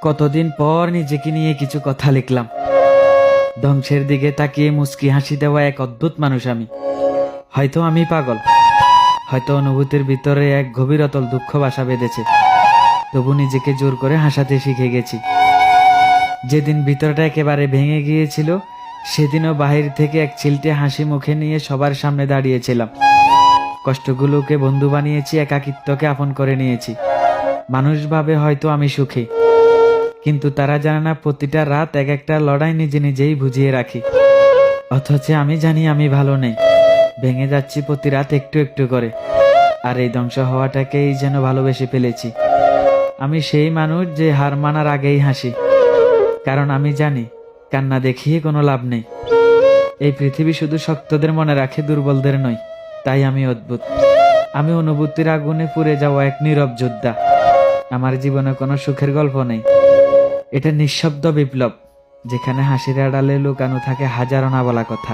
কতদিন পর নিজেকে নিয়ে কিছু কথা লিখলাম। ধ্বংসের দিকে তাকিয়ে মুচকি হাসি দেওয়া এক অদ্ভুত মানুষ আমি। হয়তো আমি পাগল, হয়তো অনুভূতির ভিতরে এক গভীর অতল দুঃখ বাসা বেঁধেছে, তবু নিজেকে জোর করে হাসাতে শিখে গেছি। যেদিন ভিতরটা একেবারে ভেঙে গিয়েছিল, সেদিনও বাহির থেকে এক চিলটে হাসি মুখে নিয়ে সবার সামনে দাঁড়িয়েছিলাম। কষ্টগুলোকে বন্ধু বানিয়েছি, একাকিত্বকে আপন করে নিয়েছি। মানুষ ভাবে হয়তো আমি সুখী, কিন্তু তারা জানে না প্রতিটা রাত এক একটা লড়াই নিজে নিজেই বুঝিয়ে রাখি। অথচ আমি জানি আমি ভালো নেই, ভেঙে যাচ্ছি প্রতি রাত একটু একটু করে। আর এই ধ্বংস হওয়াটাকেই যেন ভালোবেসে ফেলেছি। আমি সেই মানুষ যে হার মানার আগেই হাসি, কারণ আমি জানি কান্না দেখিয়ে কোনো লাভ নেই। এই পৃথিবী শুধু শক্তদের মনে রাখে, দুর্বলদের নয়। তাই আমি অদ্ভুত, আমি অনুভূতির আগুনে পুড়ে যাওয়া এক নীরব যোদ্ধা। আমার জীবনে কোনো সুখের গল্প নেই, এটা নিঃশব্দ বিপ্লব, যেখানে হাসির আড়ালে লুকানো থাকে হাজারো না বলা কথা।